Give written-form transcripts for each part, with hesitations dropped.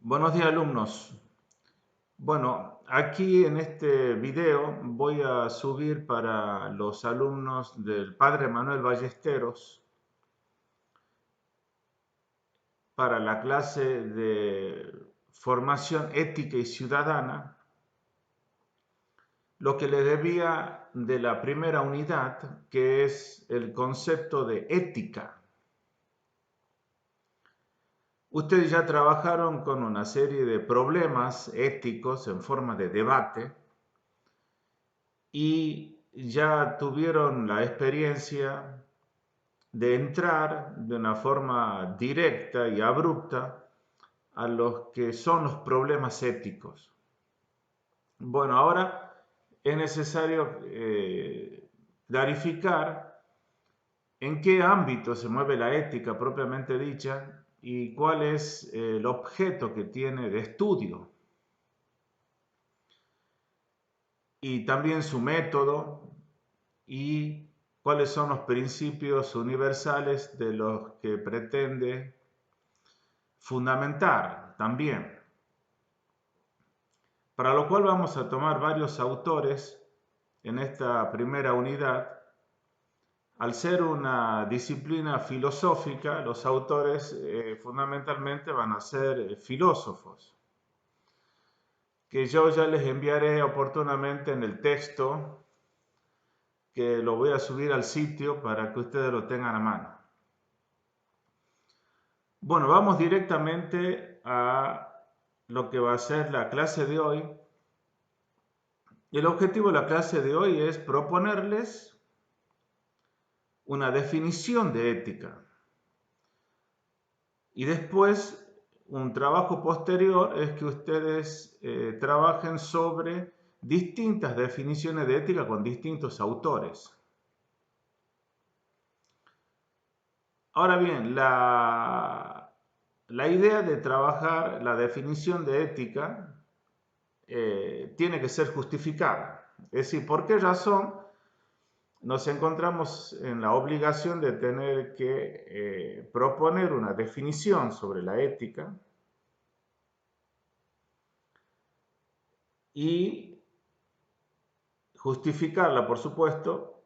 Buenos días, alumnos. Bueno, aquí en este video voy a subir para los alumnos del Padre Manuel Ballesteros para la clase de formación ética y ciudadana lo que le debía de la primera unidad, que es el concepto de ética. Ustedes ya trabajaron con una serie de problemas éticos en forma de debate y ya tuvieron la experiencia de entrar de una forma directa y abrupta a los que son los problemas éticos. Bueno, ahora es necesario clarificar en qué ámbito se mueve la ética propiamente dicha y cuál es el objeto que tiene de estudio y también su método y cuáles son los principios universales de los que pretende fundamentar también. Para lo cual vamos a tomar varios autores en esta primera unidad. Al ser una disciplina filosófica, los autores fundamentalmente van a ser filósofos, que yo ya les enviaré oportunamente en el texto, que lo voy a subir al sitio para que ustedes lo tengan a mano. Bueno, vamos directamente a lo que va a ser la clase de hoy. El objetivo de la clase de hoy es proponerles una definición de ética. Y después, un trabajo posterior es que ustedes trabajen sobre distintas definiciones de ética con distintos autores. Ahora bien, la idea de trabajar la definición de ética tiene que ser justificada. Es decir, ¿por qué razón nos encontramos en la obligación de tener que proponer una definición sobre la ética y justificarla, por supuesto,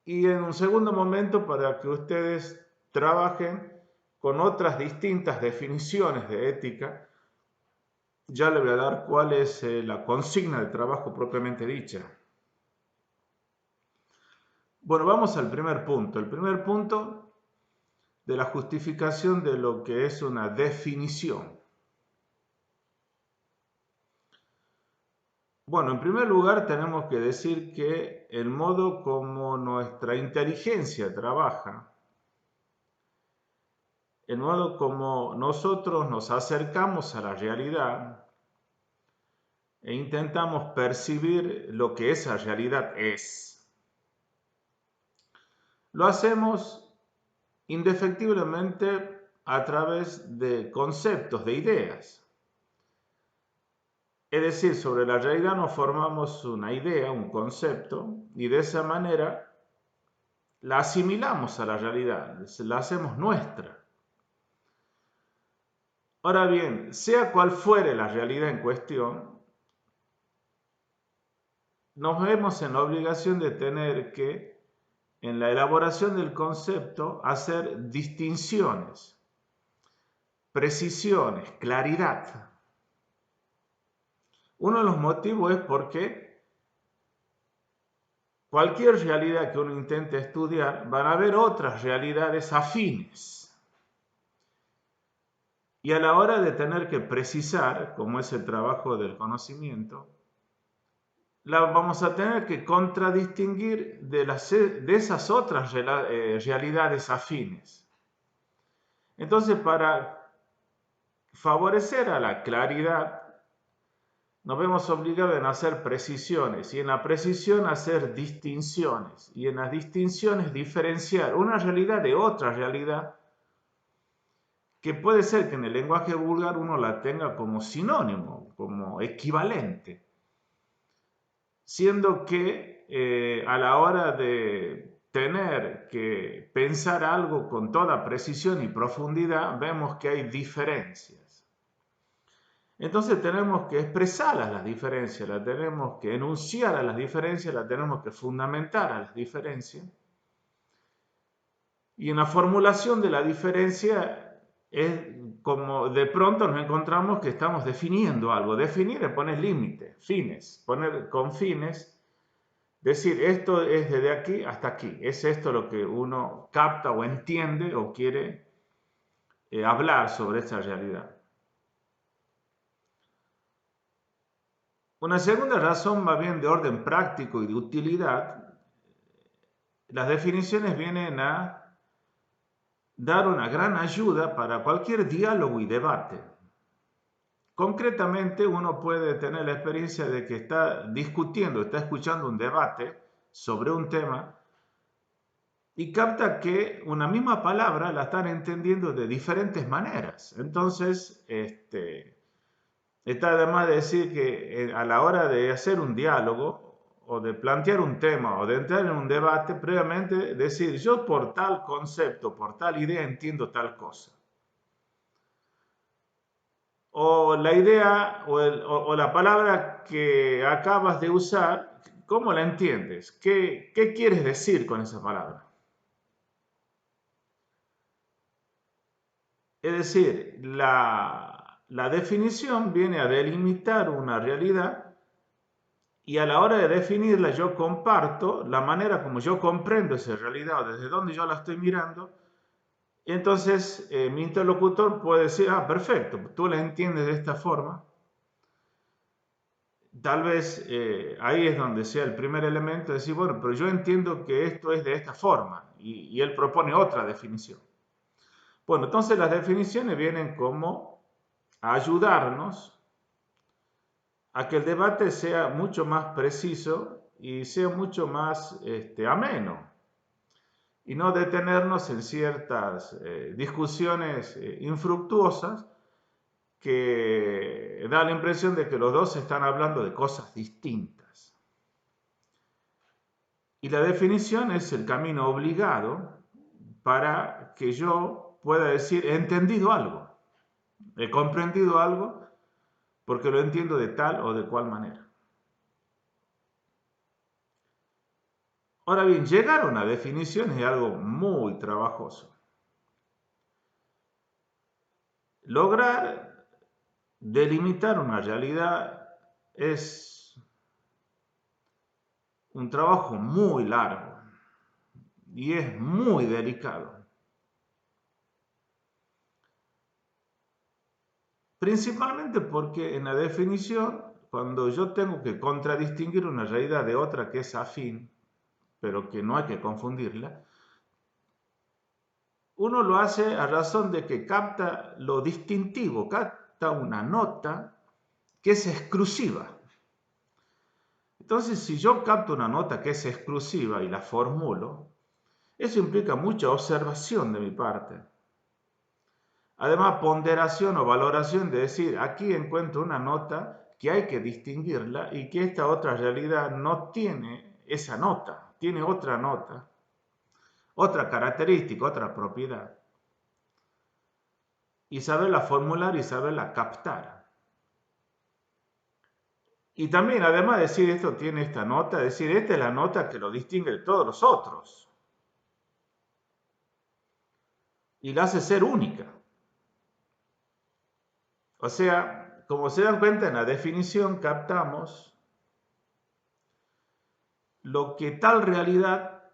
y en un segundo momento para que ustedes trabajen con otras distintas definiciones de ética? Ya le voy a dar cuál es la consigna de trabajo propiamente dicha. Bueno, vamos al primer punto. El primer punto de la justificación de lo que es una definición. Bueno, en primer lugar tenemos que decir que el modo como nuestra inteligencia trabaja, el modo como nosotros nos acercamos a la realidad e intentamos percibir lo que esa realidad es, lo hacemos indefectiblemente a través de conceptos, de ideas. Es decir, sobre la realidad nos formamos una idea, un concepto, y de esa manera la asimilamos a la realidad, la hacemos nuestra. Ahora bien, sea cual fuere la realidad en cuestión, nos vemos en la obligación de tener que, en la elaboración del concepto, hacer distinciones, precisiones, claridad. Uno de los motivos es porque cualquier realidad que uno intente estudiar, van a haber otras realidades afines. Y a la hora de tener que precisar, como es el trabajo del conocimiento, la vamos a tener que contradistinguir de esas otras realidades afines. Entonces, para favorecer a la claridad, nos vemos obligados en hacer precisiones y en la precisión hacer distinciones y en las distinciones diferenciar una realidad de otra realidad que puede ser que en el lenguaje vulgar uno la tenga como sinónimo, como equivalente, siendo que a la hora de tener que pensar algo con toda precisión y profundidad, vemos que hay diferencias. Entonces tenemos que expresar las diferencias, las tenemos que enunciar a las diferencias, las tenemos que fundamentar a las diferencias. Y en la formulación de la diferencia es como de pronto nos encontramos que estamos definiendo algo. Definir es poner límites, fines, poner con fines, decir esto es desde aquí hasta aquí. Es esto lo que uno capta o entiende o quiere hablar sobre esta realidad. Una segunda razón va bien de orden práctico y de utilidad. Las definiciones vienen a dar una gran ayuda para cualquier diálogo y debate. Concretamente, uno puede tener la experiencia de que está discutiendo, está escuchando un debate sobre un tema y capta que una misma palabra la están entendiendo de diferentes maneras. Entonces, está además de decir que a la hora de hacer un diálogo o de plantear un tema o de entrar en un debate, previamente decir yo por tal concepto, por tal idea entiendo tal cosa. O la idea o la palabra que acabas de usar, ¿cómo la entiendes? ¿Qué quieres decir con esa palabra? Es decir, la definición viene a delimitar una realidad y a la hora de definirla yo comparto la manera como yo comprendo esa realidad o desde donde yo la estoy mirando. Y entonces mi interlocutor puede decir, ah, perfecto, tú la entiendes de esta forma. Tal vez ahí es donde sea el primer elemento, decir, bueno, pero yo entiendo que esto es de esta forma y él propone otra definición. Bueno, entonces las definiciones vienen como a ayudarnos a que el debate sea mucho más preciso y sea mucho más ameno y no detenernos en ciertas discusiones infructuosas que da la impresión de que los dos están hablando de cosas distintas. Y la definición es el camino obligado para que yo pueda decir he entendido algo, he comprendido algo porque lo entiendo de tal o de cual manera. Ahora bien, llegar a una definición es algo muy trabajoso. Lograr delimitar una realidad es un trabajo muy largo y es muy delicado. Principalmente porque en la definición, cuando yo tengo que contradistinguir una realidad de otra que es afín, pero que no hay que confundirla, uno lo hace a razón de que capta lo distintivo, capta una nota que es exclusiva. Entonces, si yo capto una nota que es exclusiva y la formulo, eso implica mucha observación de mi parte. Además, ponderación o valoración de decir, aquí encuentro una nota que hay que distinguirla y que esta otra realidad no tiene esa nota, tiene otra nota, otra característica, otra propiedad. Y saberla formular y saberla captar. Y también, además de decir esto tiene esta nota, decir esta es la nota que lo distingue de todos los otros. Y la hace ser única. O sea, como se dan cuenta en la definición, captamos lo que tal realidad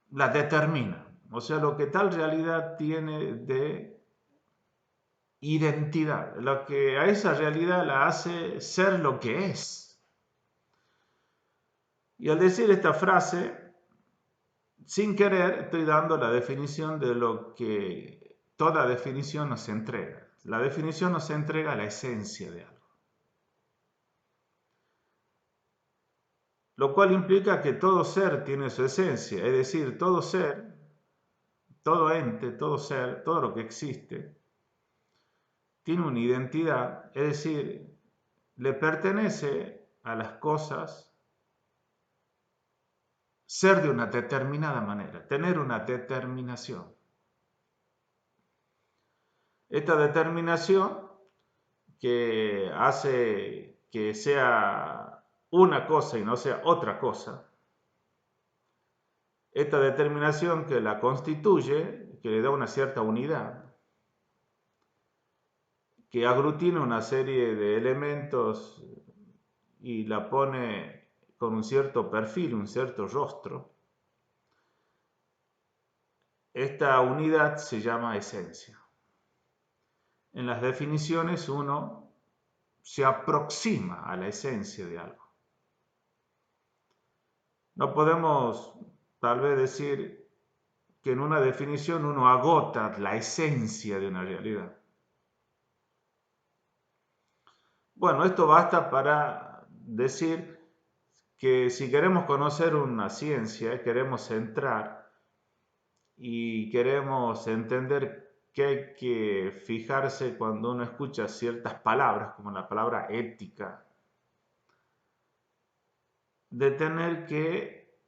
la determina. O sea, lo que tal realidad tiene de identidad, lo que a esa realidad la hace ser lo que es. Y al decir esta frase, sin querer, estoy dando la definición de lo que toda definición nos entrega. La definición nos entrega la esencia de algo. Lo cual implica que todo ser tiene su esencia, es decir, todo ser, todo ente, todo ser, todo lo que existe, tiene una identidad, es decir, le pertenece a las cosas ser de una determinada manera, tener una determinación. Esta determinación que hace que sea una cosa y no sea otra cosa, esta determinación que la constituye, que le da una cierta unidad, que aglutina una serie de elementos y la pone con un cierto perfil, un cierto rostro, esta unidad se llama esencia. En las definiciones uno se aproxima a la esencia de algo. No podemos tal vez decir que en una definición uno agota la esencia de una realidad. Bueno, esto basta para decir que si queremos conocer una ciencia, queremos entrar y queremos entender qué hay que fijarse cuando uno escucha ciertas palabras, como la palabra ética, de tener que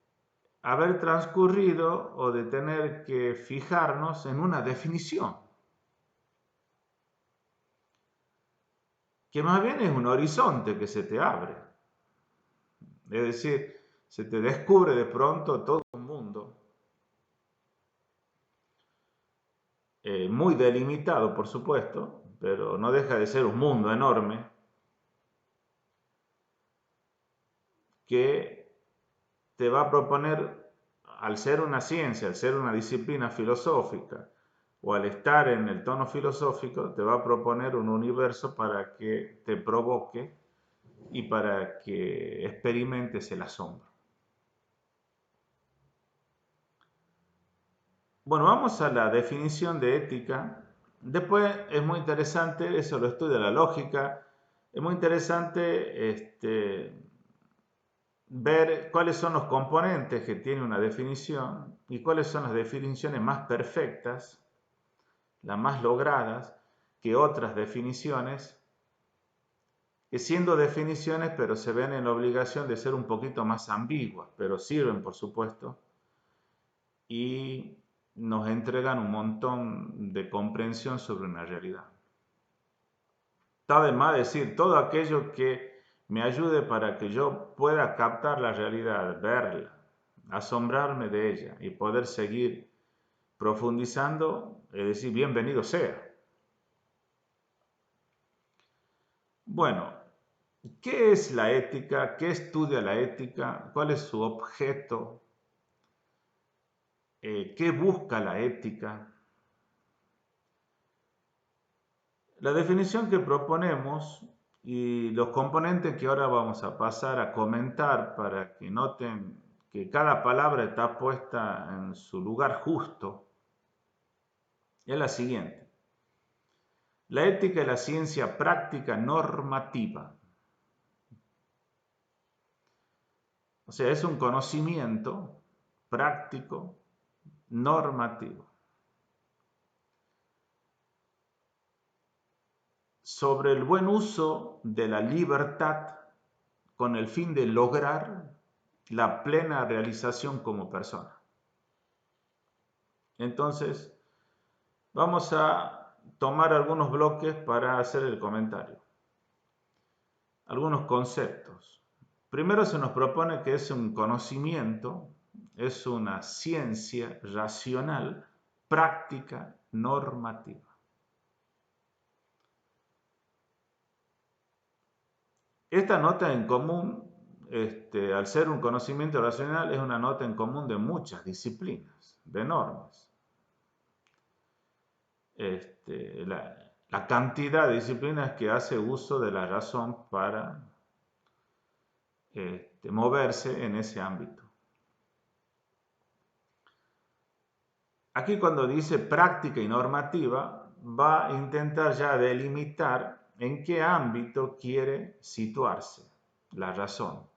haber transcurrido o de tener que fijarnos en una definición, que más bien es un horizonte que se te abre. Es decir, se te descubre de pronto todo un mundo muy delimitado, por supuesto, pero no deja de ser un mundo enorme que te va a proponer, al ser una ciencia, al ser una disciplina filosófica, o al estar en el tono filosófico, te va a proponer un universo para que te provoque y para que experimentes el asombro. Bueno, vamos a la definición de ética. Después es muy interesante, eso lo estudia la lógica, es muy interesante ver cuáles son los componentes que tiene una definición y cuáles son las definiciones más perfectas, las más logradas, que otras definiciones, que siendo definiciones pero se ven en la obligación de ser un poquito más ambiguas, pero sirven por supuesto y nos entregan un montón de comprensión sobre una realidad. Está de más decir todo aquello que me ayude para que yo pueda captar la realidad, verla, asombrarme de ella y poder seguir profundizando, es decir, bienvenido sea. Bueno, ¿qué es la ética? ¿Qué estudia la ética? ¿Cuál es su objeto? ¿Qué busca la ética? La definición que proponemos y los componentes que ahora vamos a pasar a comentar para que noten que cada palabra está puesta en su lugar justo es la siguiente. La ética es la ciencia práctica normativa. O sea, es un conocimiento práctico normativo sobre el buen uso de la libertad con el fin de lograr la plena realización como persona. Entonces, vamos a tomar algunos bloques para hacer el comentario. Algunos conceptos. Primero se nos propone que es un conocimiento, es una ciencia racional, práctica, normativa. Esta nota en común, al ser un conocimiento racional, es una nota en común de muchas disciplinas, de normas. La cantidad de disciplinas que hace uso de la razón para moverse en ese ámbito. Aquí cuando dice práctica y normativa, va a intentar ya delimitar en qué ámbito quiere situarse la razón,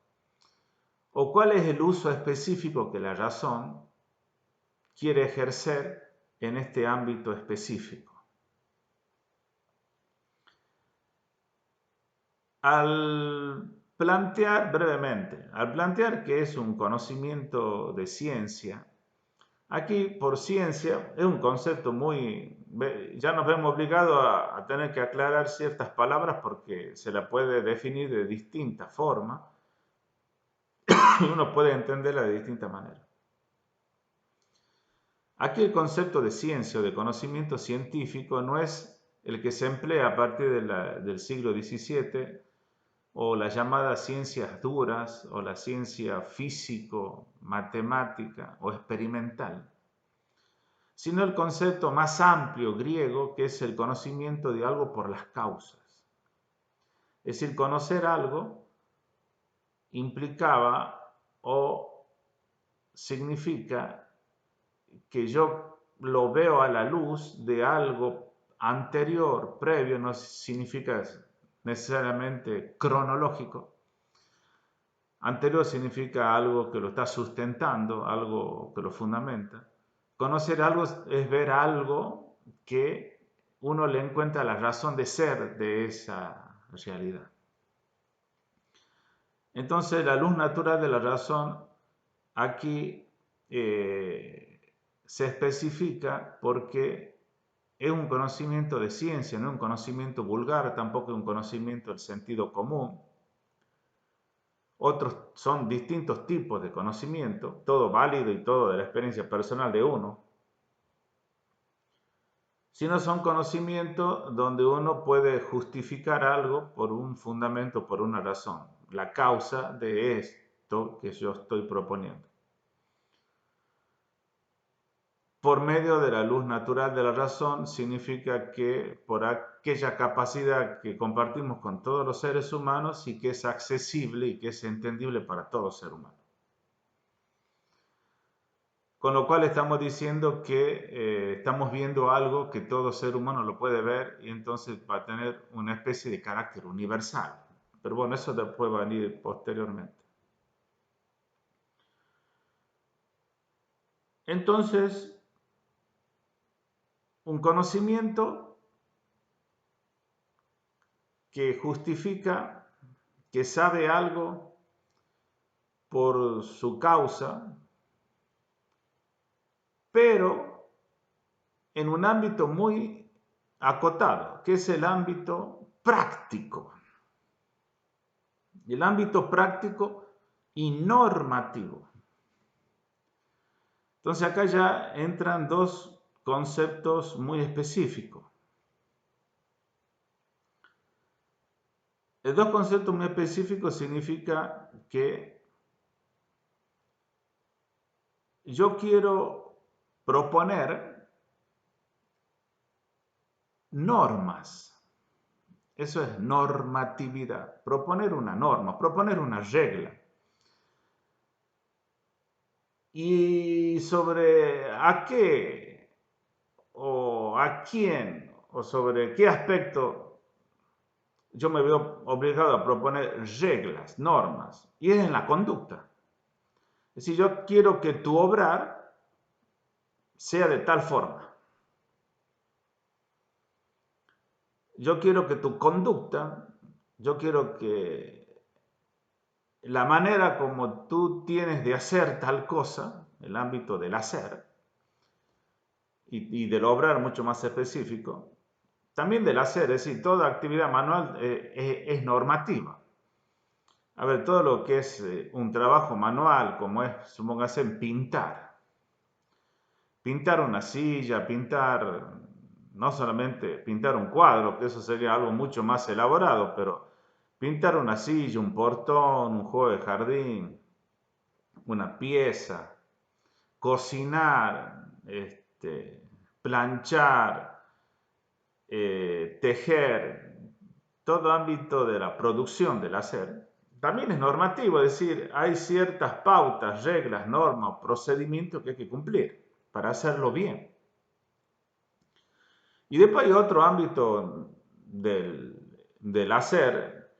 o cuál es el uso específico que la razón quiere ejercer en este ámbito específico. Al plantear brevemente, al plantear que es un conocimiento de ciencia, Aquí, por ciencia, es un concepto ya nos vemos obligados a tener que aclarar ciertas palabras porque se la puede definir de distintas formas y uno puede entenderla de distintas maneras. Aquí el concepto de ciencia o de conocimiento científico no es el que se emplea a partir del siglo XVII o las llamadas ciencias duras o la ciencia físico, matemática o experimental, sino el concepto más amplio griego que es el conocimiento de algo por las causas. Es decir, conocer algo implicaba o significa que yo lo veo a la luz de algo anterior, previo, no significa necesariamente cronológico. Anterior significa algo que lo está sustentando, algo que lo fundamenta. Conocer algo es ver algo que uno le encuentra la razón de ser de esa realidad. Entonces, la luz natural de la razón aquí se especifica porque es un conocimiento de ciencia, no es un conocimiento vulgar, tampoco es un conocimiento del sentido común. Otros son distintos tipos de conocimiento, todo válido y todo de la experiencia personal de uno, sino son conocimientos donde uno puede justificar algo por un fundamento, por una razón, la causa de esto que yo estoy proponiendo. Por medio de la luz natural de la razón significa que por aquella capacidad que compartimos con todos los seres humanos y que es accesible y que es entendible para todo ser humano. Con lo cual estamos diciendo que estamos viendo algo que todo ser humano lo puede ver y entonces va a tener una especie de carácter universal. Pero bueno, eso después va a venir posteriormente. Entonces, un conocimiento que justifica, que sabe algo por su causa, pero en un ámbito muy acotado, que es el ámbito práctico. Y el ámbito práctico y normativo. Entonces acá ya entran dos conceptos muy específicos. El dos conceptos muy específicos significa que yo quiero proponer normas. Eso es normatividad. Proponer una norma, proponer una regla. Y sobre a qué o a quién o sobre qué aspecto yo me veo obligado a proponer reglas, normas, y es en la conducta. Es decir, yo quiero que tu obrar sea de tal forma. Yo quiero que tu conducta, yo quiero que la manera como tú tienes de hacer tal cosa, el ámbito del hacer, y del obrar mucho más específico, también del hacer, es decir, toda actividad manual es normativa. A ver, todo lo que es un trabajo manual, como es, supóngase, en pintar. Pintar una silla, pintar, no solamente pintar un cuadro, que eso sería algo mucho más elaborado, pero pintar una silla, un portón, un juego de jardín, una pieza, cocinar, planchar, tejer, todo ámbito de la producción del hacer, también es normativo, es decir, hay ciertas pautas, reglas, normas, procedimientos que hay que cumplir para hacerlo bien. Y después hay otro ámbito del hacer,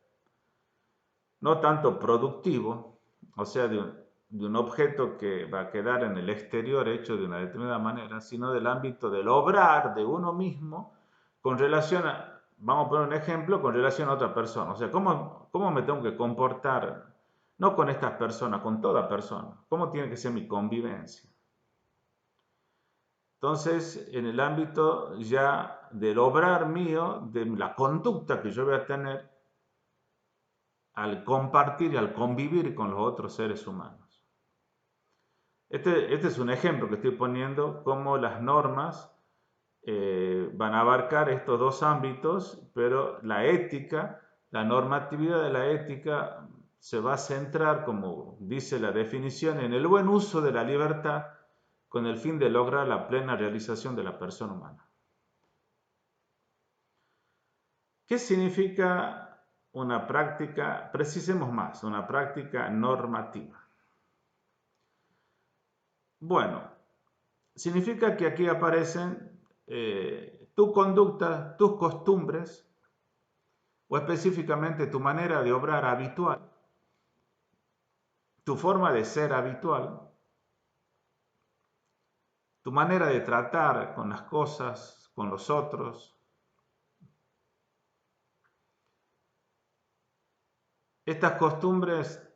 no tanto productivo, o sea, de un objeto que va a quedar en el exterior hecho de una determinada manera, sino del ámbito del obrar de uno mismo con relación a, vamos a poner un ejemplo, con relación a otra persona. O sea, ¿cómo me tengo que comportar? No con estas personas, con toda persona. ¿Cómo tiene que ser mi convivencia? Entonces, en el ámbito ya del obrar mío, de la conducta que yo voy a tener al compartir y al convivir con los otros seres humanos. Este es un ejemplo que estoy poniendo, cómo las normas van a abarcar estos dos ámbitos, pero la ética, la normatividad de la ética se va a centrar, como dice la definición, en el buen uso de la libertad con el fin de lograr la plena realización de la persona humana. ¿Qué significa una práctica? Precisemos más, una práctica normativa. Bueno, significa que aquí aparecen tu conducta, tus costumbres, o específicamente tu manera de obrar habitual, tu forma de ser habitual, tu manera de tratar con las cosas, con los otros. Estas costumbres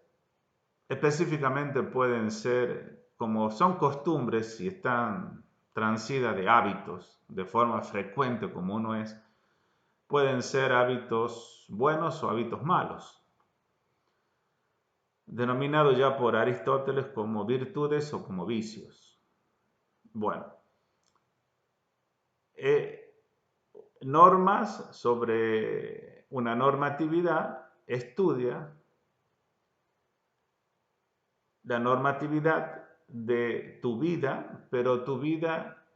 específicamente pueden ser, como son costumbres y están transidas de hábitos, de forma frecuente como uno es, pueden ser hábitos buenos o hábitos malos, denominados ya por Aristóteles como virtudes o como vicios. Bueno, normas sobre una normatividad estudia la normatividad de tu vida, pero tu vida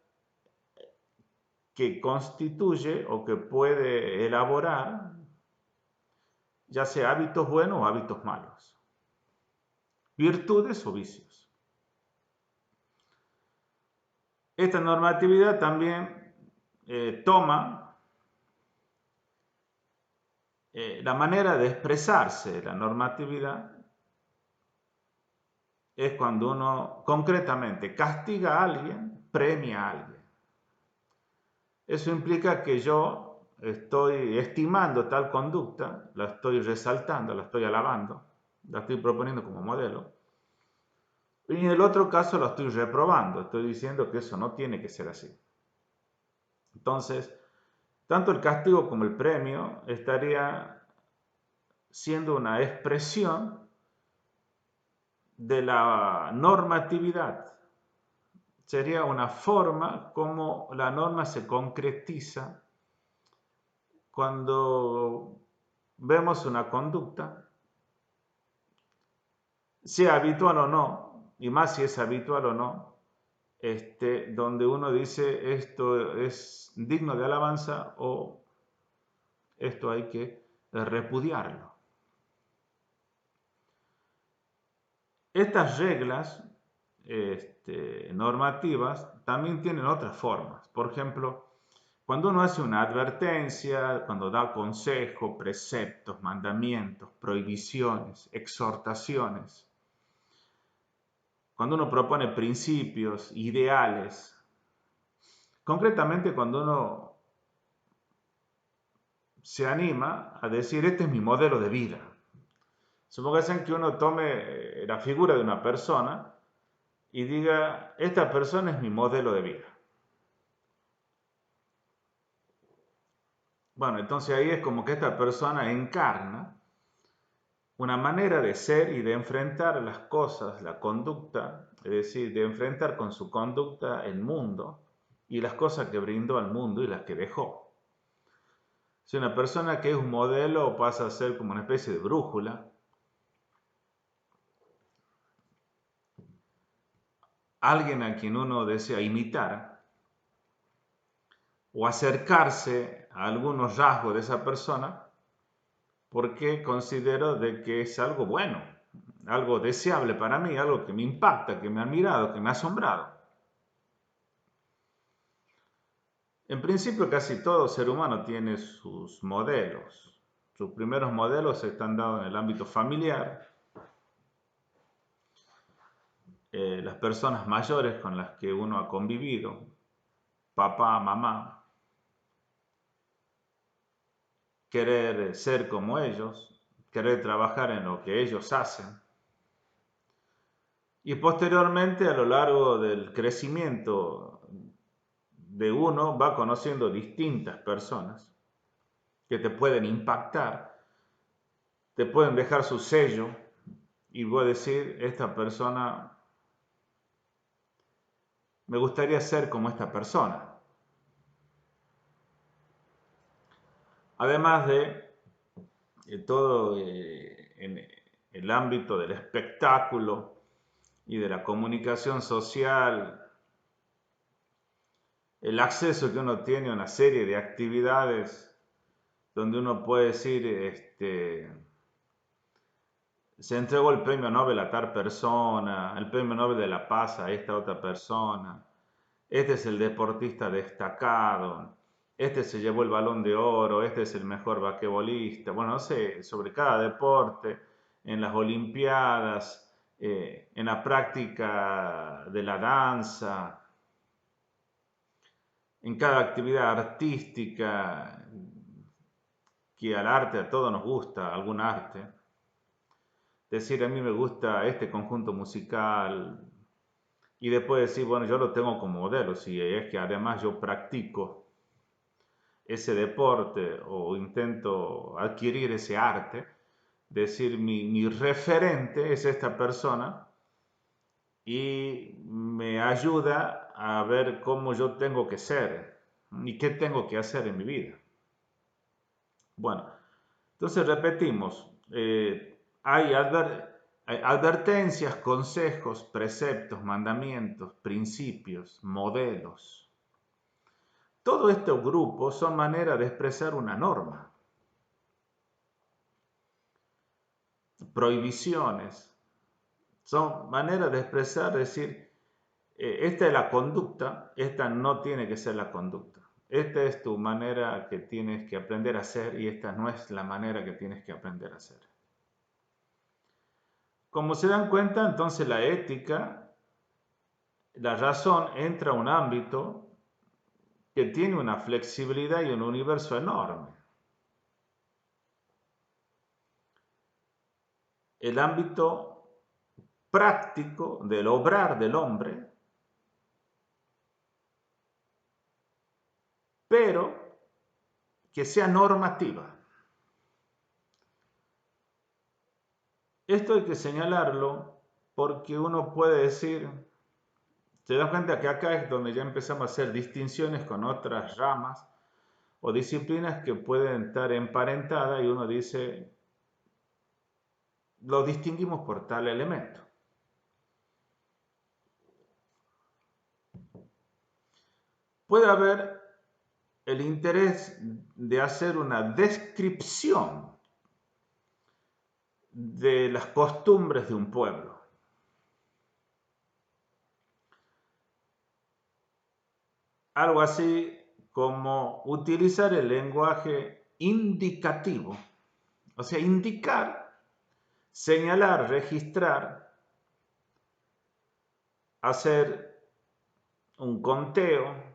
que constituye o que puede elaborar ya sea hábitos buenos o hábitos malos, virtudes o vicios. Esta normatividad también toma la manera de expresarse la normatividad es cuando uno concretamente castiga a alguien, premia a alguien. Eso implica que yo estoy estimando tal conducta, la estoy resaltando, la estoy alabando, la estoy proponiendo como modelo. Y en el otro caso lo estoy reprobando, estoy diciendo que eso no tiene que ser así. Entonces, tanto el castigo como el premio estaría siendo una expresión de la normatividad. Sería una forma como la norma se concretiza cuando vemos una conducta, sea habitual o no, y más si es habitual o no, donde uno dice esto es digno de alabanza o esto hay que repudiarlo. Estas reglas normativas también tienen otras formas. Por ejemplo, cuando uno hace una advertencia, cuando da consejo, preceptos, mandamientos, prohibiciones, exhortaciones, cuando uno propone principios, ideales, concretamente cuando uno se anima a decir, este es mi modelo de vida. Supongamos que uno tome la figura de una persona y diga, esta persona es mi modelo de vida. Bueno, entonces ahí es como que esta persona encarna una manera de ser y de enfrentar las cosas, la conducta, es decir, de enfrentar con su conducta el mundo y las cosas que brindó al mundo y las que dejó. Si una persona que es un modelo pasa a ser como una especie de brújula, alguien a quien uno desea imitar o acercarse a algunos rasgos de esa persona, porque considero de que es algo bueno, algo deseable para mí, algo que me impacta, que me ha admirado, que me ha asombrado. En principio casi todo ser humano tiene sus modelos. Sus primeros modelos están dados en el ámbito familiar. Las personas mayores con las que uno ha convivido, papá, mamá, querer ser como ellos, querer trabajar en lo que ellos hacen. Y posteriormente, a lo largo del crecimiento de uno va conociendo distintas personas que te pueden impactar, te pueden dejar su sello y voy a decir, esta persona, me gustaría ser como esta persona. Además de todo en el ámbito del espectáculo y de la comunicación social, el acceso que uno tiene a una serie de actividades donde uno puede decir, se entregó el premio Nobel a tal persona, el premio Nobel de la Paz a esta otra persona, este es el deportista destacado, este se llevó el Balón de Oro, este es el mejor basquetbolista, bueno, no sé, sobre cada deporte, en las Olimpiadas, en la práctica de la danza, en cada actividad artística, que al arte a todos nos gusta, algún arte. Decir, a mí me gusta este conjunto musical y después decir, bueno, yo lo tengo como modelo, si es que además yo practico ese deporte o intento adquirir ese arte, decir, mi referente es esta persona y me ayuda a ver cómo yo tengo que ser y qué tengo que hacer en mi vida. Bueno, entonces repetimos, hay advertencias, consejos, preceptos, mandamientos, principios, modelos. Todos estos grupos son maneras de expresar una norma. Prohibiciones son maneras de expresar, decir, esta es la conducta, esta no tiene que ser la conducta. Esta es tu manera que tienes que aprender a hacer y esta no es la manera que tienes que aprender a hacer. Como se dan cuenta, entonces la ética, la razón entra a un ámbito que tiene una flexibilidad y un universo enorme. El ámbito práctico del obrar del hombre, pero que sea normativa. Esto hay que señalarlo porque uno puede decir, se da cuenta que acá es donde ya empezamos a hacer distinciones con otras ramas o disciplinas que pueden estar emparentadas y uno dice, lo distinguimos por tal elemento. Puede haber el interés de hacer una descripción de las costumbres de un pueblo. Algo así como utilizar el lenguaje indicativo, o sea, indicar, señalar, registrar, hacer un conteo,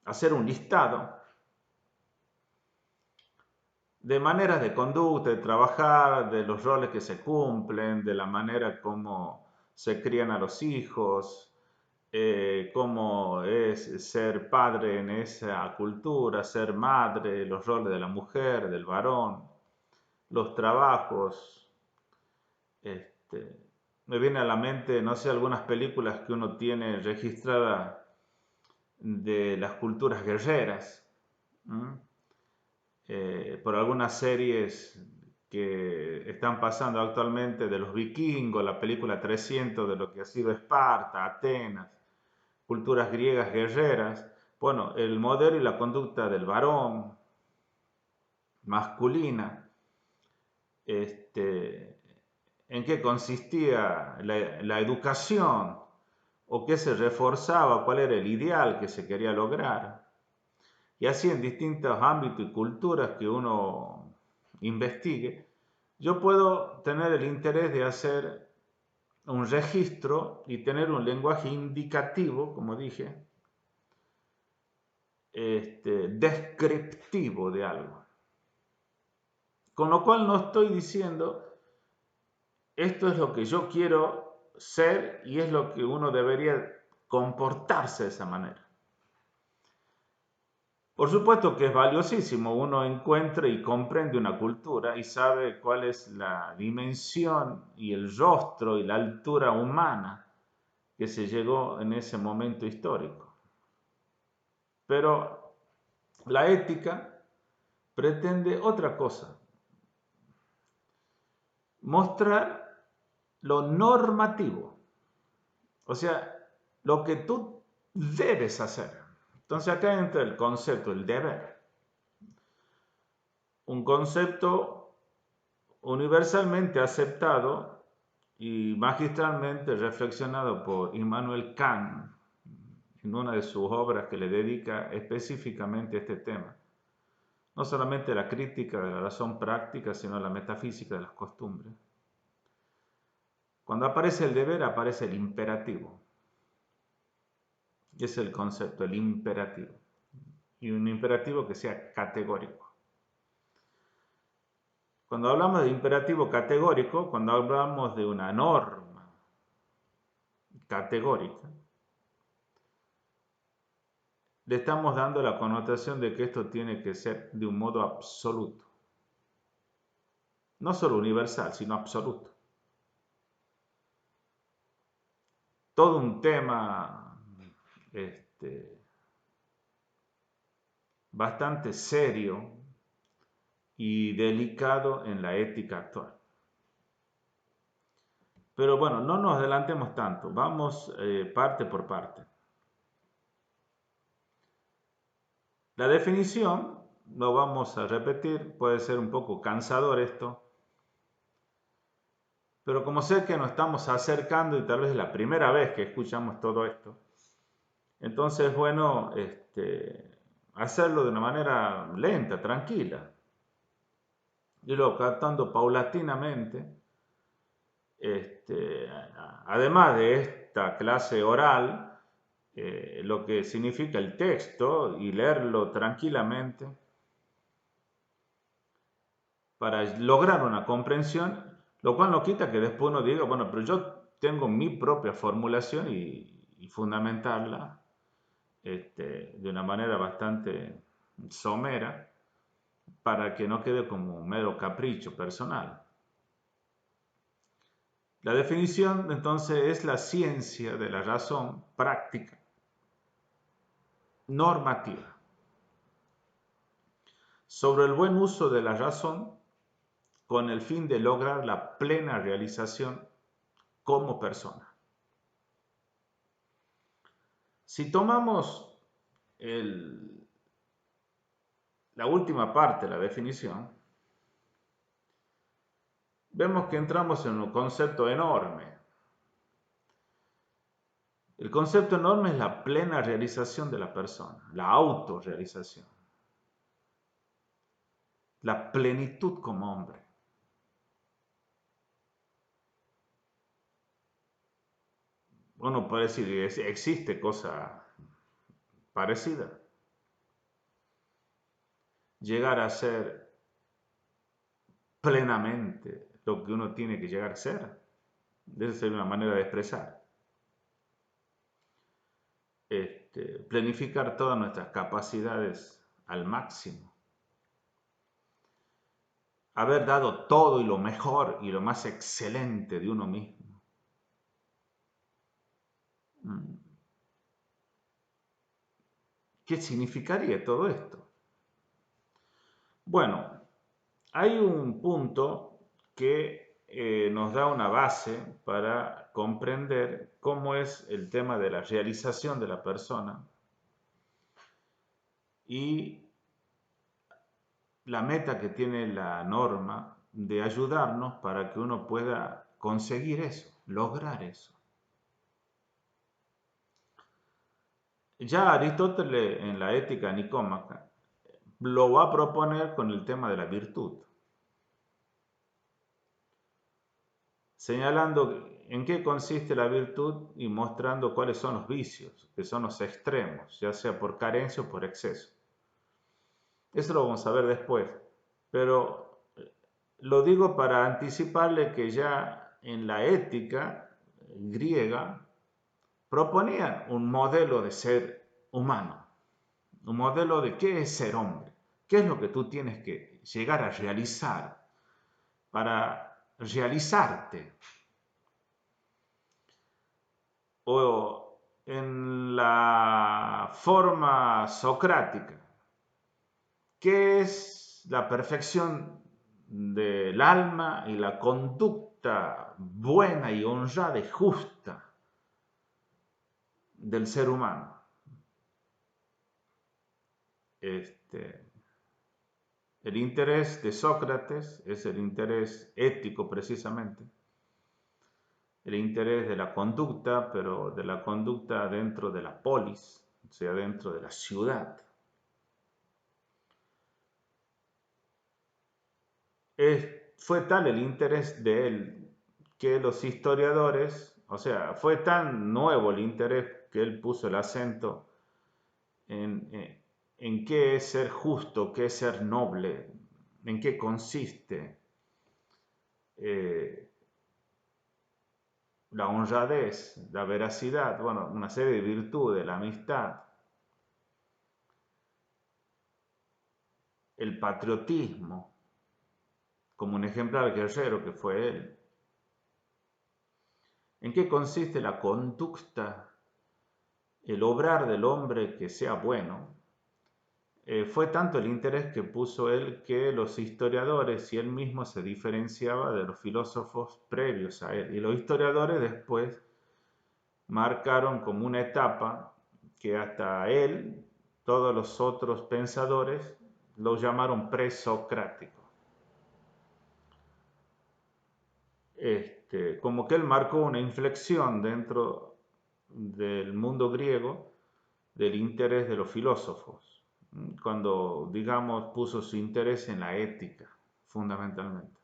hacer un listado de maneras de conducta, de trabajar, de los roles que se cumplen, de la manera como se crían a los hijos, cómo es ser padre en esa cultura, ser madre, los roles de la mujer, del varón, los trabajos. Me viene a la mente, no sé, algunas películas que uno tiene registradas de las culturas guerreras, por algunas series que están pasando actualmente de los vikingos, la película 300 de lo que ha sido Esparta, Atenas, culturas griegas guerreras. Bueno, el modelo y la conducta del varón masculina, en qué consistía la educación o qué se reforzaba, cuál era el ideal que se quería lograr. Y así en distintos ámbitos y culturas que uno investigue, yo puedo tener el interés de hacer un registro y tener un lenguaje indicativo, como dije, descriptivo de algo. Con lo cual no estoy diciendo esto es lo que yo quiero ser y es lo que uno debería comportarse de esa manera. Por supuesto que es valiosísimo, uno encuentra y comprende una cultura y sabe cuál es la dimensión y el rostro y la altura humana que se llegó en ese momento histórico. Pero la ética pretende otra cosa, mostrar lo normativo, o sea, lo que tú debes hacer. Entonces acá entra el concepto, el deber. Un concepto universalmente aceptado y magistralmente reflexionado por Immanuel Kant en una de sus obras que le dedica específicamente a este tema. No solamente la crítica de la razón práctica, sino la metafísica de las costumbres. Cuando aparece el deber, aparece el imperativo. Y es el concepto, el imperativo. Y un imperativo que sea categórico. Cuando hablamos de imperativo categórico, cuando hablamos de una norma categórica, le estamos dando la connotación de que esto tiene que ser de un modo absoluto. No solo universal, sino absoluto. Todo un tema bastante serio y delicado en la ética actual. Pero bueno, no nos adelantemos tanto, vamos parte por parte. La definición, lo vamos a repetir, puede ser un poco cansador esto, pero como sé que nos estamos acercando y tal vez es la primera vez que escuchamos todo esto, entonces es bueno hacerlo de una manera lenta, tranquila, irlo captando paulatinamente. Además de esta clase oral, lo que significa el texto y leerlo tranquilamente para lograr una comprensión, lo cual no quita que después uno diga, bueno, pero yo tengo mi propia formulación y fundamentarla de una manera bastante somera para que no quede como un mero capricho personal. La definición entonces es la ciencia de la razón práctica, normativa, sobre el buen uso de la razón con el fin de lograr la plena realización como persona. Si tomamos la última parte de la definición, vemos que entramos en un concepto enorme. El concepto enorme es la plena realización de la persona, la autorrealización, la plenitud como hombre. Uno puede decir que existe cosa parecida. Llegar a ser plenamente lo que uno tiene que llegar a ser. Debe ser una manera de expresar. Planificar todas nuestras capacidades al máximo. Haber dado todo y lo mejor y lo más excelente de uno mismo. ¿Qué significaría todo esto? Bueno, hay un punto que nos da una base para comprender cómo es el tema de la realización de la persona y la meta que tiene la norma de ayudarnos para que uno pueda conseguir eso, lograr eso. Ya Aristóteles en la Ética Nicómaca lo va a proponer con el tema de la virtud, señalando en qué consiste la virtud y mostrando cuáles son los vicios, que son los extremos, ya sea por carencia o por exceso. Eso lo vamos a ver después, pero lo digo para anticiparle que ya en la ética griega proponían un modelo de ser humano, un modelo de qué es ser hombre, qué es lo que tú tienes que llegar a realizar para realizarte. O en la forma socrática, ¿qué es la perfección del alma y la conducta buena y honrada y justa del ser humano? El interés de Sócrates es el interés ético precisamente, el interés de la conducta, pero de la conducta dentro de la polis, o sea, dentro de la ciudad. Fue tal el interés de él que los historiadores, o sea, fue tan nuevo el interés que él puso el acento en qué es ser justo, qué es ser noble, en qué consiste eh, la honradez, la veracidad, bueno, una serie de virtudes, la amistad, el patriotismo, como un ejemplar guerrero que fue él. ¿En qué consiste la conducta, el obrar del hombre que sea bueno? Fue tanto el interés que puso él que los historiadores y él mismo se diferenciaba de los filósofos previos a él. Y los historiadores después marcaron como una etapa que hasta él, todos los otros pensadores, lo llamaron presocrático. Como que él marcó una inflexión dentro del mundo griego del interés de los filósofos, cuando, digamos, puso su interés en la ética, fundamentalmente.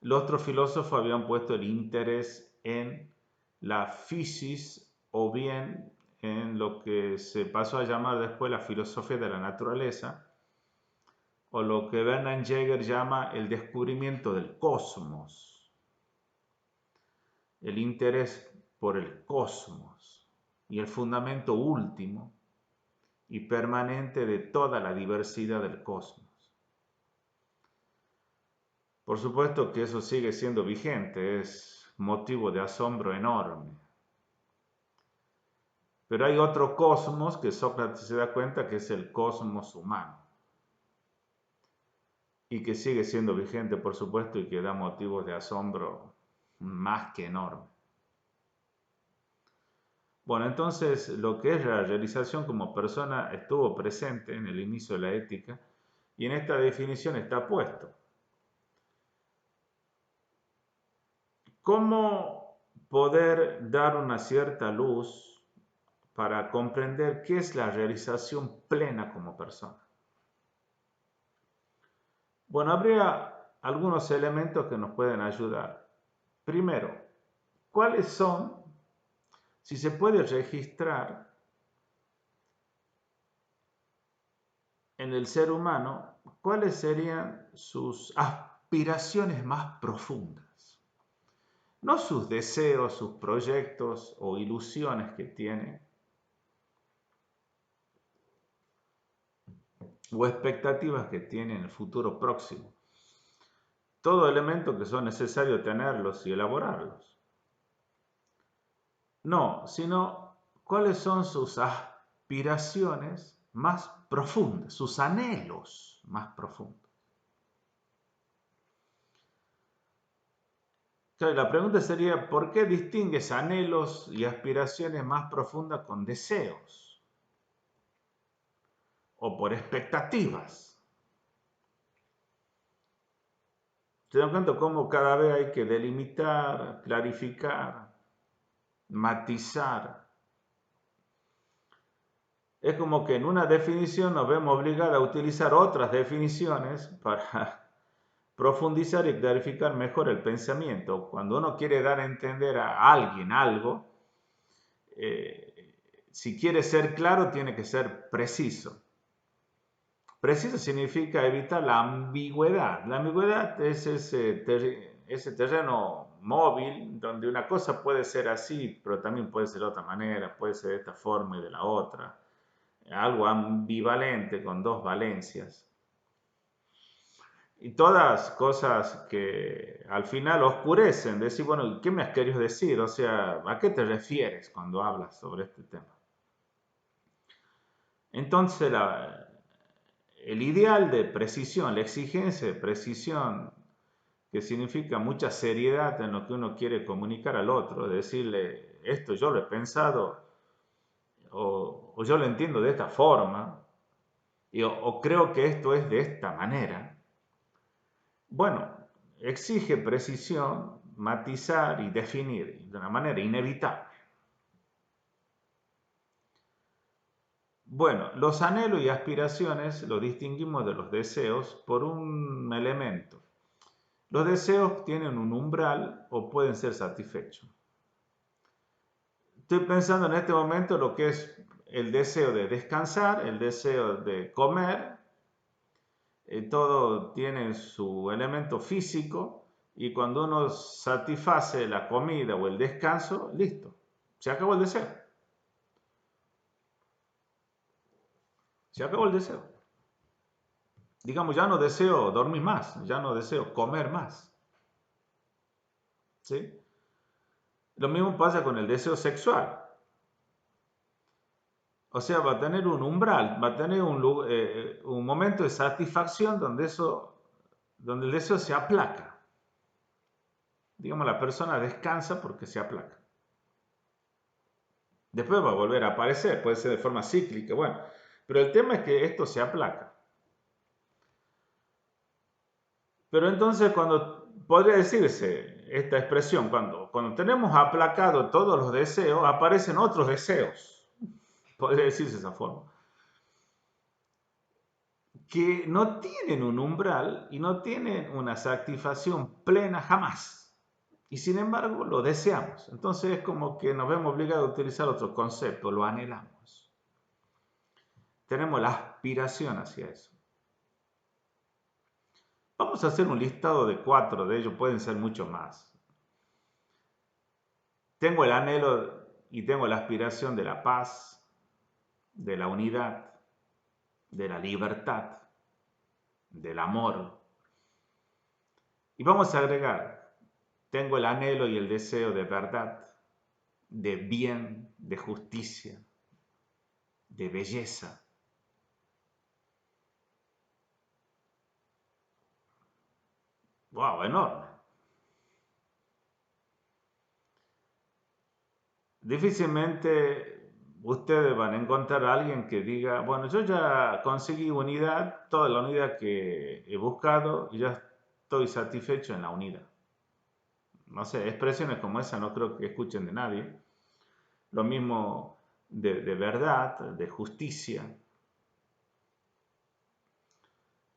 Los otros filósofos habían puesto el interés en la physis o bien en lo que se pasó a llamar después la filosofía de la naturaleza, o lo que Bernard Jäger llama el descubrimiento del cosmos, el interés por el cosmos y el fundamento último y permanente de toda la diversidad del cosmos. Por supuesto que eso sigue siendo vigente, es motivo de asombro enorme. Pero hay otro cosmos que Sócrates se da cuenta que es el cosmos humano y que sigue siendo vigente, por supuesto, y que da motivos de asombro más que enorme. Bueno, entonces lo que es la realización como persona estuvo presente en el inicio de la ética y en esta definición está puesto. ¿Cómo poder dar una cierta luz para comprender qué es la realización plena como persona? Bueno, habría algunos elementos que nos pueden ayudar. Primero, ¿cuáles son, si se puede registrar en el ser humano, cuáles serían sus aspiraciones más profundas? No sus deseos, sus proyectos o ilusiones que tiene, o expectativas que tiene en el futuro próximo. Todo elemento que son necesarios tenerlos y elaborarlos. No, sino cuáles son sus aspiraciones más profundas, sus anhelos más profundos. Claro, la pregunta sería, ¿por qué distingues anhelos y aspiraciones más profundas con deseos? O por expectativas. ¿Se dan cuenta cómo cada vez hay que delimitar, clarificar, matizar? Es como que en una definición nos vemos obligados a utilizar otras definiciones para profundizar y clarificar mejor el pensamiento. Cuando uno quiere dar a entender a alguien algo, si quiere ser claro, tiene que ser preciso. Preciso significa evitar la ambigüedad. La ambigüedad es ese terreno móvil, donde una cosa puede ser así, pero también puede ser de otra manera, puede ser de esta forma y de la otra. Algo ambivalente con dos valencias. Y todas cosas que al final oscurecen, decir, bueno, ¿qué me has querido decir? O sea, ¿a qué te refieres cuando hablas sobre este tema? Entonces, el ideal de precisión, la exigencia de precisión, que significa mucha seriedad en lo que uno quiere comunicar al otro, decirle, esto yo lo he pensado o yo lo entiendo de esta forma, o creo que esto es de esta manera. Bueno, exige precisión, matizar y definir de una manera inevitable. Bueno, los anhelos y aspiraciones los distinguimos de los deseos por un elemento. Los deseos tienen un umbral o pueden ser satisfechos. Estoy pensando en este momento lo que es el deseo de descansar, el deseo de comer, todo tiene su elemento físico y cuando uno satisface la comida o el descanso, listo, se acabó el deseo. Se acabó el deseo. Digamos, ya no deseo dormir más, ya no deseo comer más. ¿Sí? Lo mismo pasa con el deseo sexual. O sea, va a tener un umbral, va a tener un momento de satisfacción donde el deseo se aplaca. Digamos, la persona descansa porque se aplaca. Después va a volver a aparecer, puede ser de forma cíclica, bueno. Pero el tema es que esto se aplaca. Pero entonces podría decirse esta expresión, cuando tenemos aplacado todos los deseos, aparecen otros deseos. Podría decirse de esa forma. Que no tienen un umbral y no tienen una satisfacción plena jamás. Y sin embargo lo deseamos. Entonces es como que nos vemos obligados a utilizar otro concepto, lo anhelamos. Tenemos la aspiración hacia eso. Vamos a hacer un listado de 4 de ellos, pueden ser mucho más. Tengo el anhelo y tengo la aspiración de la paz, de la unidad, de la libertad, del amor. Y vamos a agregar, tengo el anhelo y el deseo de verdad, de bien, de justicia, de belleza. ¡Wow! Enorme. Difícilmente ustedes van a encontrar a alguien que diga, bueno, yo ya conseguí unidad, toda la unidad que he buscado y ya estoy satisfecho en la unidad. No sé, expresiones como esa no creo que escuchen de nadie. Lo mismo de verdad, de justicia,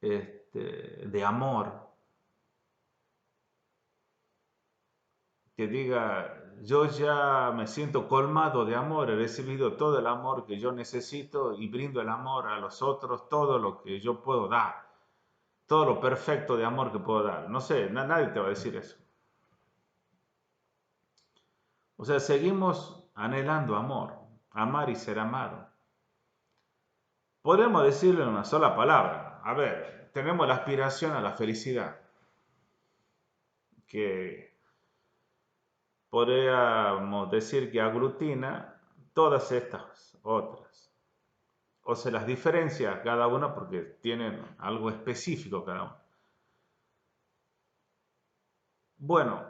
de amor, que diga, yo ya me siento colmado de amor, he recibido todo el amor que yo necesito y brindo el amor a los otros, todo lo que yo puedo dar, todo lo perfecto de amor que puedo dar. No sé, nadie te va a decir eso. O sea, seguimos anhelando amor, amar y ser amado. Podemos decirlo en una sola palabra. A ver, tenemos la aspiración a la felicidad, que podríamos decir que aglutina todas estas otras. O se las diferencia cada una porque tienen algo específico cada una. Bueno,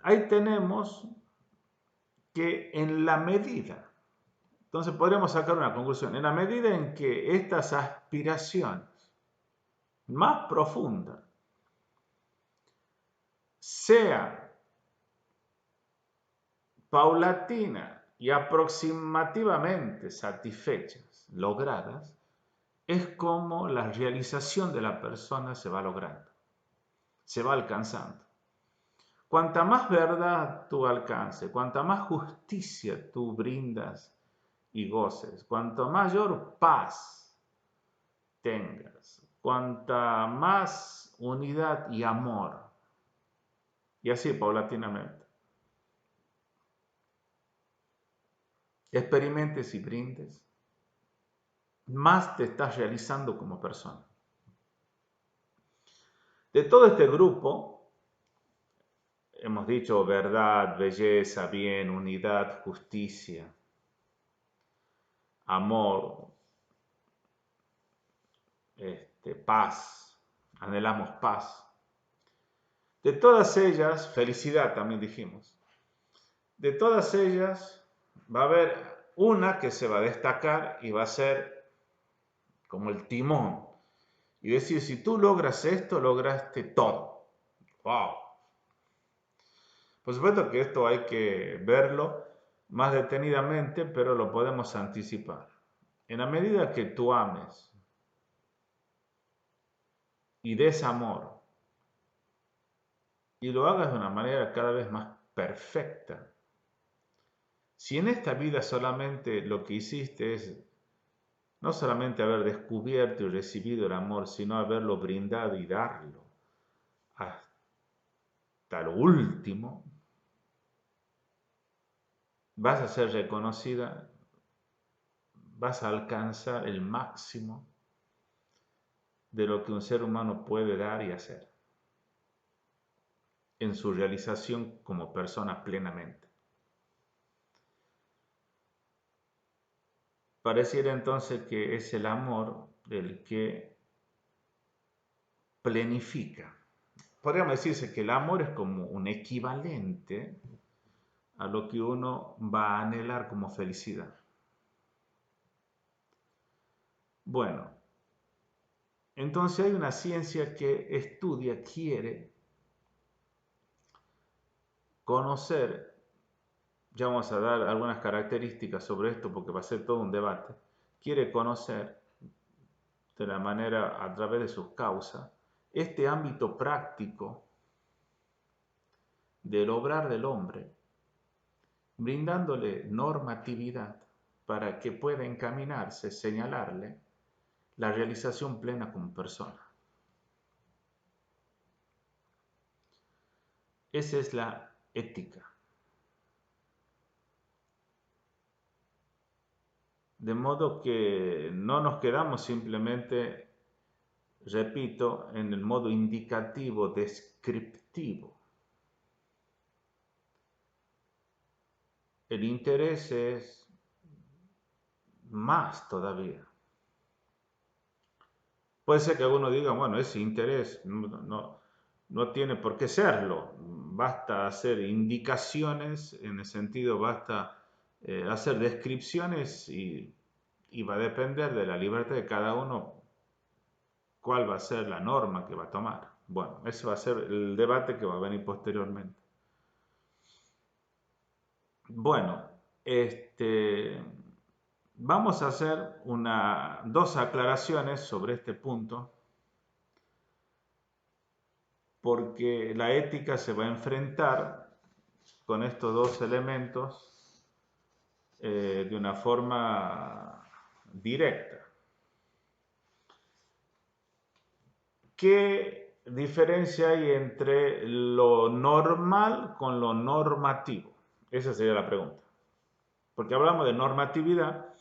ahí tenemos que en la medida, entonces podríamos sacar una conclusión, en la medida en que estas aspiraciones más profundas sean paulatina y aproximativamente satisfechas, logradas, es como la realización de la persona se va logrando, se va alcanzando. Cuanta más verdad tú alcances, cuanta más justicia tú brindas y goces, cuanto mayor paz tengas, cuanta más unidad y amor Y así paulatinamente. Experimentes y brindes, más te estás realizando como persona. De todo este grupo, hemos dicho verdad, belleza, bien, unidad, justicia, amor, paz, anhelamos paz. De todas ellas, felicidad también dijimos. De todas ellas va a haber una que se va a destacar y va a ser como el timón. Y decir, si tú logras esto, lograste todo. ¡Wow! Por supuesto que esto hay que verlo más detenidamente, pero lo podemos anticipar. En la medida que tú ames y des amor y lo hagas de una manera cada vez más perfecta, si en esta vida solamente lo que hiciste es no solamente haber descubierto y recibido el amor, sino haberlo brindado y darlo hasta lo último, vas a ser reconocida, vas a alcanzar el máximo de lo que un ser humano puede dar y hacer en su realización como persona plenamente. Pareciera entonces que es el amor el que planifica. Podríamos decirse que el amor es como un equivalente a lo que uno va a anhelar como felicidad. Bueno, entonces hay una ciencia que estudia, quiere conocer, ya vamos a dar algunas características sobre esto porque va a ser todo un debate, quiere conocer de la manera a través de sus causas este ámbito práctico del obrar del hombre, brindándole normatividad para que pueda encaminarse, señalarle la realización plena como persona. Esa es la ética. De modo que no nos quedamos simplemente, repito, en el modo indicativo, descriptivo. El interés es más todavía. Puede ser que alguno diga, bueno, ese interés no tiene por qué serlo. Basta hacer indicaciones, en el sentido, basta hacer descripciones y va a depender de la libertad de cada uno cuál va a ser la norma que va a tomar. Bueno, ese va a ser el debate que va a venir posteriormente. Bueno, vamos a hacer dos aclaraciones sobre este punto, porque la ética se va a enfrentar con estos dos elementos de una forma directa. ¿Qué diferencia hay entre lo normal con lo normativo? Esa sería la pregunta. Porque hablamos de normatividad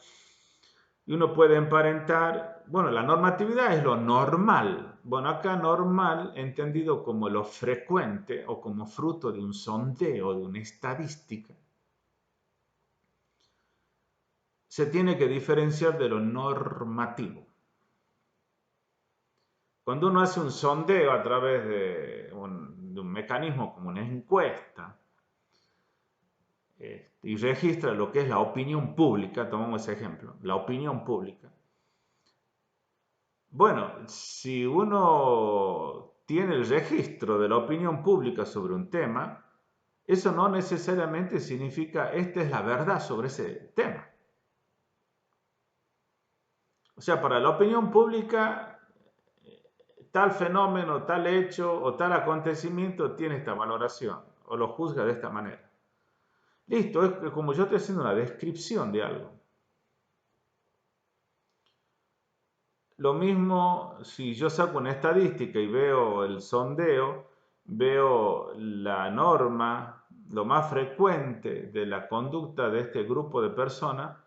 y uno puede emparentar, bueno, la normatividad es lo normal. Bueno, acá normal entendido como lo frecuente o como fruto de un sondeo, de una estadística, se tiene que diferenciar de lo normativo. Cuando uno hace un sondeo a través de un mecanismo como una encuesta y registra lo que es la opinión pública, tomamos ese ejemplo, la opinión pública. Bueno, si uno tiene el registro de la opinión pública sobre un tema, eso no necesariamente significa esta es la verdad sobre ese tema. O sea, para la opinión pública, tal fenómeno, tal hecho o tal acontecimiento tiene esta valoración o lo juzga de esta manera. Listo, es como yo estoy haciendo una descripción de algo. Lo mismo si yo saco una estadística y veo el sondeo veo la norma, lo más frecuente de la conducta de este grupo de personas,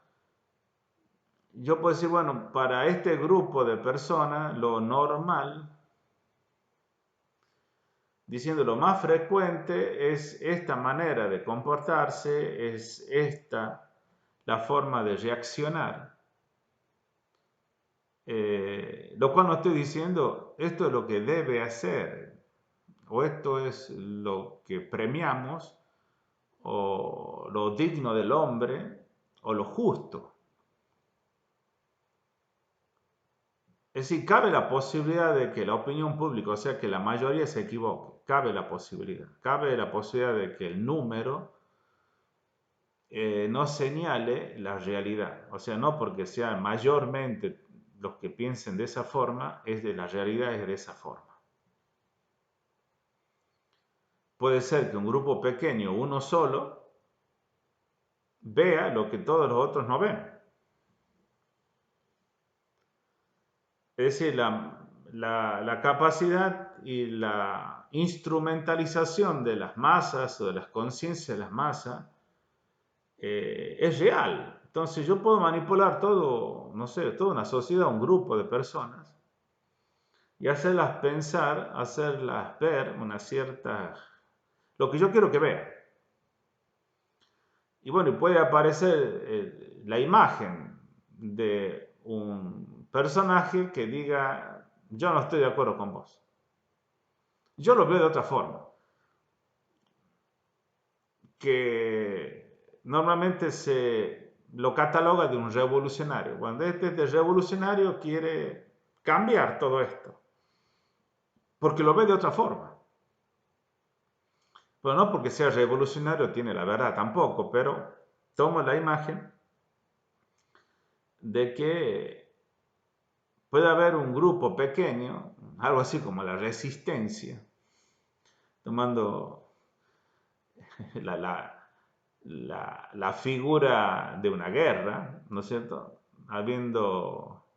yo puedo decir, bueno, para este grupo de personas, lo normal, diciendo lo más frecuente es esta manera de comportarse, es esta la forma de reaccionar. Lo cual no estoy diciendo esto es lo que debe hacer o esto es lo que premiamos o lo digno del hombre o lo justo. Es decir, cabe la posibilidad de que la opinión pública, o sea, que la mayoría se equivoque. Cabe la posibilidad. Cabe la posibilidad de que el número no señale la realidad. O sea, no porque sean mayormente los que piensen de esa forma, es de la realidad es de esa forma. Puede ser que un grupo pequeño, uno solo, vea lo que todos los otros no ven. Es decir, la capacidad y la instrumentalización de las masas o de las conciencias de las masas es real. Entonces yo puedo manipular todo, no sé, toda una sociedad, un grupo de personas y hacerlas pensar, hacerlas ver una cierta, lo que yo quiero que vean. Y bueno, puede aparecer la imagen de un personaje que diga, yo no estoy de acuerdo con vos. Yo lo veo de otra forma, que normalmente se lo cataloga de un revolucionario. Cuando este revolucionario quiere cambiar todo esto, porque lo ve de otra forma. Pero no porque sea revolucionario tiene la verdad tampoco, pero tomo la imagen de que puede haber un grupo pequeño, algo así como la resistencia, tomando la, la, la figura de una guerra, ¿no es cierto? Habiendo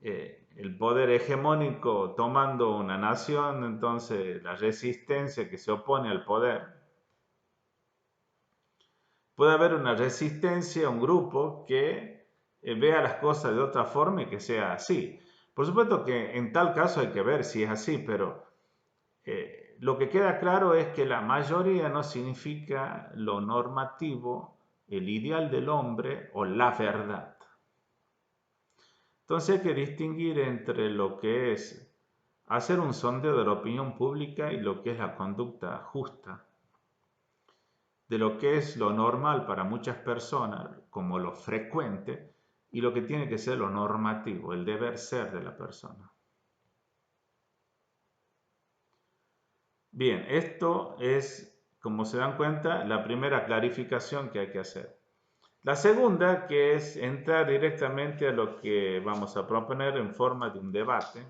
el poder hegemónico tomando una nación, entonces la resistencia que se opone al poder. Puede haber una resistencia, un grupo que vea las cosas de otra forma y que sea así. Por supuesto que en tal caso hay que ver si es así, pero lo que queda claro es que la mayoría no significa lo normativo, el ideal del hombre o la verdad. Entonces hay que distinguir entre lo que es hacer un sondeo de la opinión pública y lo que es la conducta justa, de lo que es lo normal para muchas personas, como lo frecuente, y lo que tiene que ser lo normativo, el deber ser de la persona. Bien, esto es, como se dan cuenta, la primera clarificación que hay que hacer. La segunda, que es entrar directamente a lo que vamos a proponer en forma de un debate,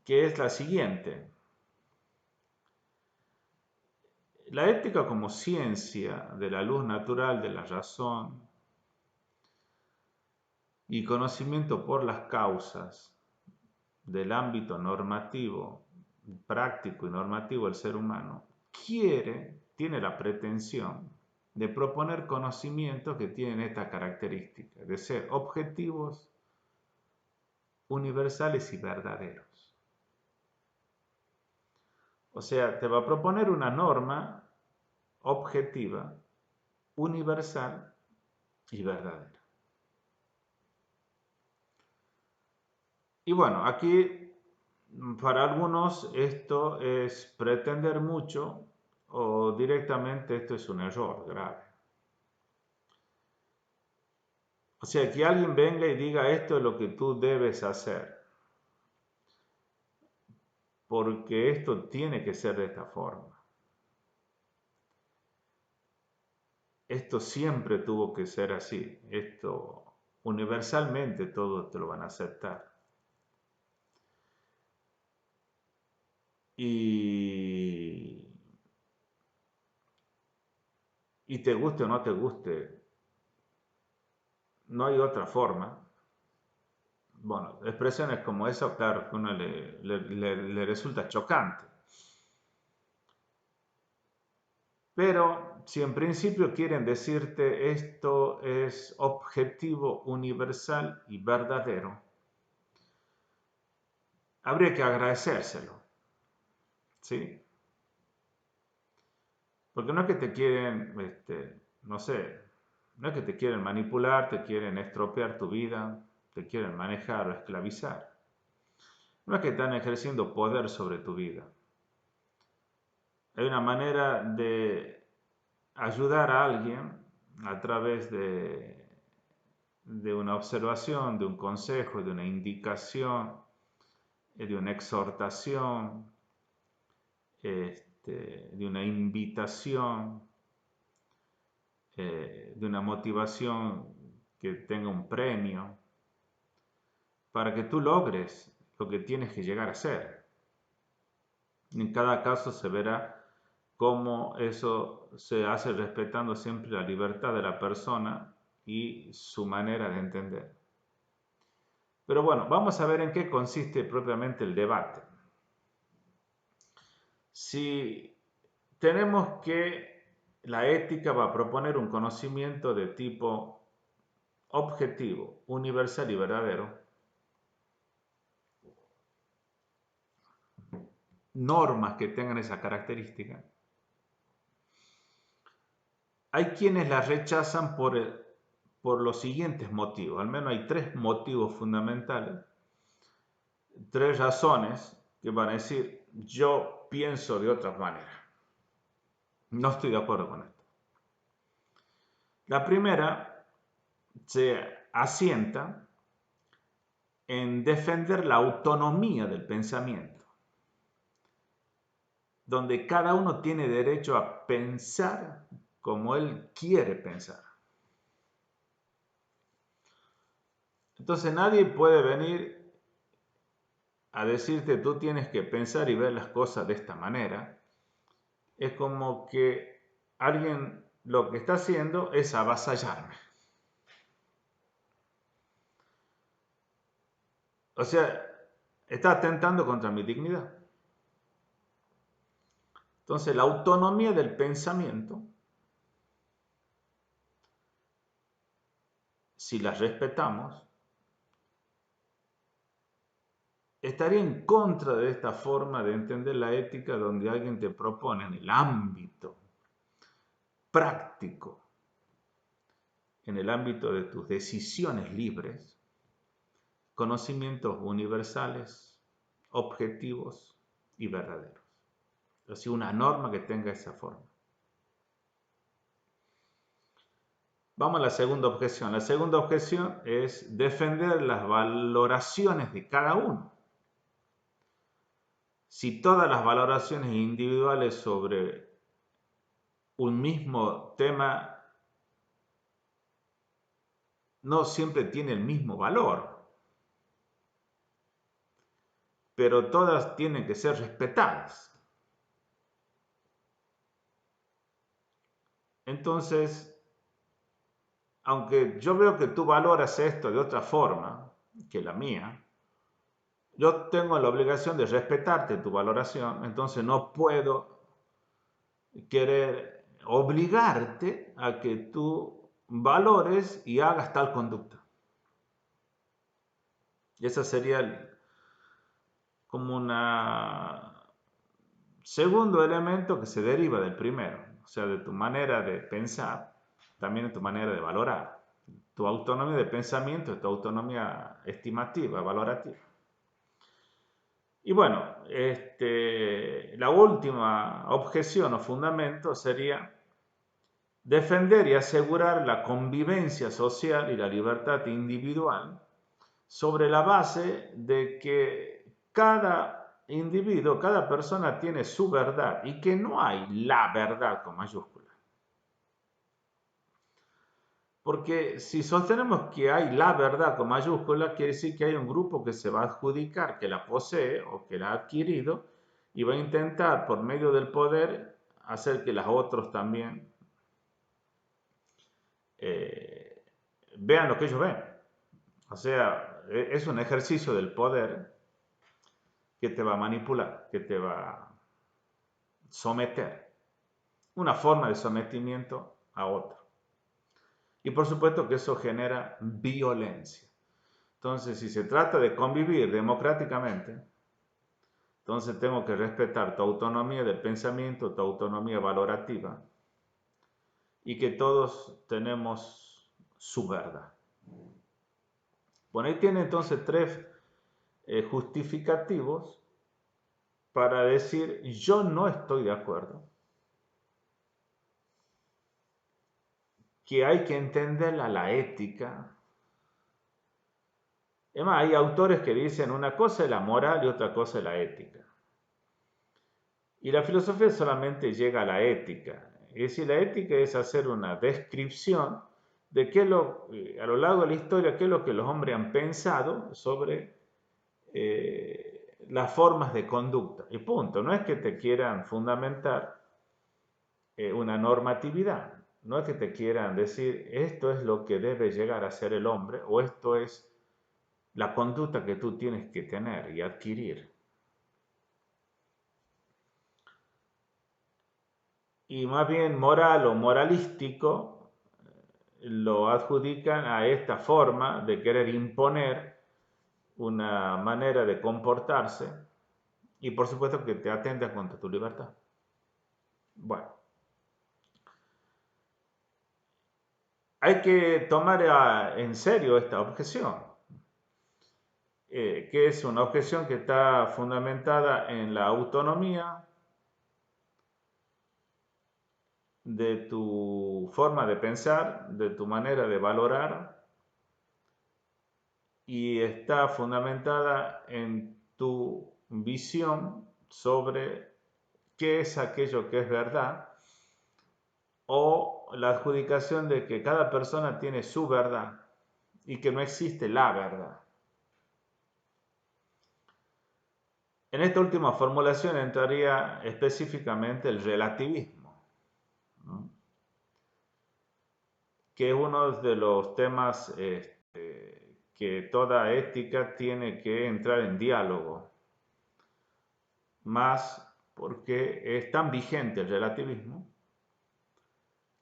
que es la siguiente. La ética como ciencia de la luz natural, de la razón y conocimiento por las causas del ámbito normativo, práctico y normativo del ser humano, tiene la pretensión de proponer conocimientos que tienen esta característica, de ser objetivos, universales y verdaderos. O sea, te va a proponer una norma objetiva, universal y verdadera. Y bueno, aquí para algunos esto es pretender mucho o directamente esto es un error grave. O sea, que alguien venga y diga esto es lo que tú debes hacer, porque esto tiene que ser de esta forma. Esto siempre tuvo que ser así, esto universalmente todos te lo van a aceptar. Y, y te guste o no te guste, no hay otra forma, bueno, expresiones como esa, claro, que a uno le resulta chocante. Pero si en principio quieren decirte esto es objetivo, universal y verdadero, habría que agradecérselo, ¿sí? Porque no es que te quieren, no sé, no es que te quieren manipular, te quieren estropear tu vida, te quieren manejar o esclavizar. No es que están ejerciendo poder sobre tu vida. Hay una manera de ayudar a alguien a través de una observación, de un consejo, de una indicación, de una exhortación, de una invitación, de una motivación que tenga un premio, para que tú logres lo que tienes que llegar a ser. En cada caso se verá cómo eso se hace respetando siempre la libertad de la persona y su manera de entender. Pero bueno, vamos a ver en qué consiste propiamente el debate. Si tenemos que la ética va a proponer un conocimiento de tipo objetivo, universal y verdadero, normas que tengan esa característica, hay quienes la rechazan por los siguientes motivos. Al menos hay tres motivos fundamentales, tres razones que van a decir, yo pienso de otra manera. No estoy de acuerdo con esto. La primera se asienta en defender la autonomía del pensamiento, donde cada uno tiene derecho a pensar como él quiere pensar. Entonces nadie puede venir a decirte tú tienes que pensar y ver las cosas de esta manera. Es como que alguien lo que está haciendo es avasallarme. O sea, está atentando contra mi dignidad. Entonces la autonomía del pensamiento, si la respetamos, estaría en contra de esta forma de entender la ética donde alguien te propone en el ámbito práctico, en el ámbito de tus decisiones libres, conocimientos universales, objetivos y verdaderos. Así una norma que tenga esa forma. Vamos a la segunda objeción. La segunda objeción es defender las valoraciones de cada uno. Si todas las valoraciones individuales sobre un mismo tema no siempre tienen el mismo valor, pero todas tienen que ser respetadas. Entonces, aunque yo veo que tú valoras esto de otra forma que la mía, yo tengo la obligación de respetarte tu valoración, entonces no puedo querer obligarte a que tú valores y hagas tal conducta. Y esa sería como un segundo elemento que se deriva del primero, o sea, de tu manera de pensar, también de tu manera de valorar. Tu autonomía de pensamiento es tu autonomía estimativa, valorativa. Y bueno, la última objeción o fundamento sería defender y asegurar la convivencia social y la libertad individual sobre la base de que cada individuo, cada persona tiene su verdad y que no hay la verdad con mayúscula. Porque si sostenemos que hay la verdad con mayúscula, quiere decir que hay un grupo que se va a adjudicar, que la posee o que la ha adquirido y va a intentar por medio del poder hacer que los otros también vean lo que ellos ven. O sea, es un ejercicio del poder que te va a manipular, que te va a someter. Una forma de sometimiento a otro. Y por supuesto que eso genera violencia. Entonces, si se trata de convivir democráticamente, entonces tengo que respetar tu autonomía de pensamiento, tu autonomía valorativa, y que todos tenemos su verdad. Bueno, ahí tiene entonces tres justificativos para decir yo no estoy de acuerdo, que hay que entender la ética. Además, hay autores que dicen una cosa es la moral y otra cosa es la ética. Y la filosofía solamente llega a la ética. Es decir, la ética es hacer una descripción de qué a lo largo de la historia, qué es lo que los hombres han pensado sobre las formas de conducta. Y punto. No es que te quieran fundamentar una normatividad. No es que te quieran decir esto es lo que debe llegar a ser el hombre o esto es la conducta que tú tienes que tener y adquirir. Y más bien moral o moralístico lo adjudican a esta forma de querer imponer una manera de comportarse y por supuesto que te atenta contra tu libertad. Bueno, hay que tomar en serio esta objeción, que es una objeción que está fundamentada en la autonomía de tu forma de pensar, de tu manera de valorar, y está fundamentada en tu visión sobre qué es aquello que es verdad o la adjudicación de que cada persona tiene su verdad y que no existe la verdad. En esta última formulación entraría específicamente el relativismo, ¿no? Que es uno de los temas que toda ética tiene que entrar en diálogo, más porque es tan vigente el relativismo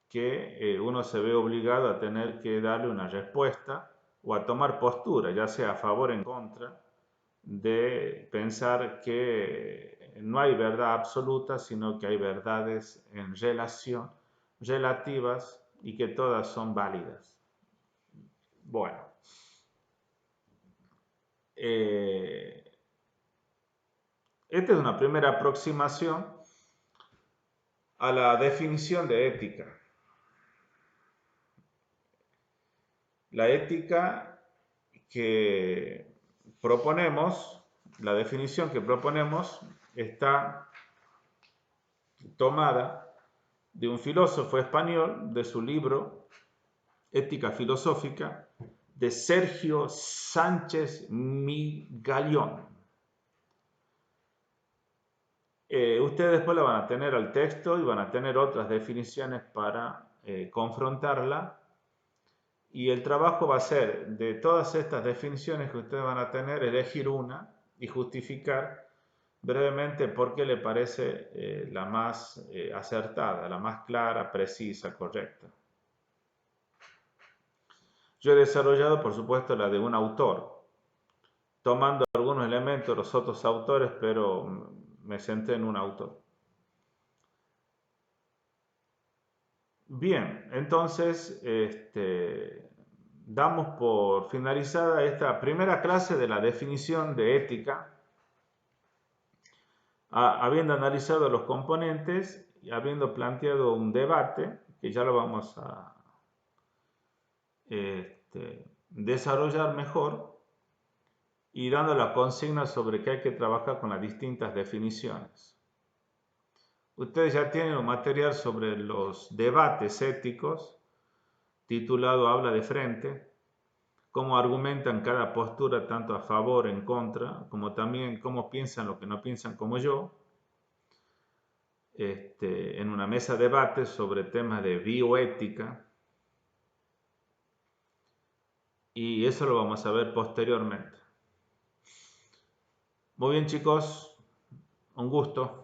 que uno se ve obligado a tener que darle una respuesta o a tomar postura, ya sea a favor o en contra, de pensar que no hay verdad absoluta, sino que hay verdades en relación, relativas y que todas son válidas. Bueno, esta es una primera aproximación a la definición de ética. La ética que proponemos, la definición que proponemos está tomada de un filósofo español, de su libro Ética Filosófica, de Sergio Sánchez Migallón. Ustedes después la van a tener al texto y van a tener otras definiciones para confrontarla. Y el trabajo va a ser, de todas estas definiciones que ustedes van a tener, elegir una y justificar brevemente por qué le parece la más acertada, la más clara, precisa, correcta. Yo he desarrollado, por supuesto, la de un autor, tomando algunos elementos de los otros autores, pero me centré en un autor. Bien, entonces damos por finalizada esta primera clase de la definición de ética, habiendo analizado los componentes y habiendo planteado un debate, que ya lo vamos a desarrollar mejor, y dando la consigna sobre que hay que trabajar con las distintas definiciones. Ustedes ya tienen un material sobre los debates éticos, titulado Habla de frente, cómo argumentan cada postura tanto a favor, en contra, como también cómo piensan lo que no piensan como yo, en una mesa de debate sobre temas de bioética. y eso lo vamos a ver posteriormente. Muy bien, chicos, un gusto.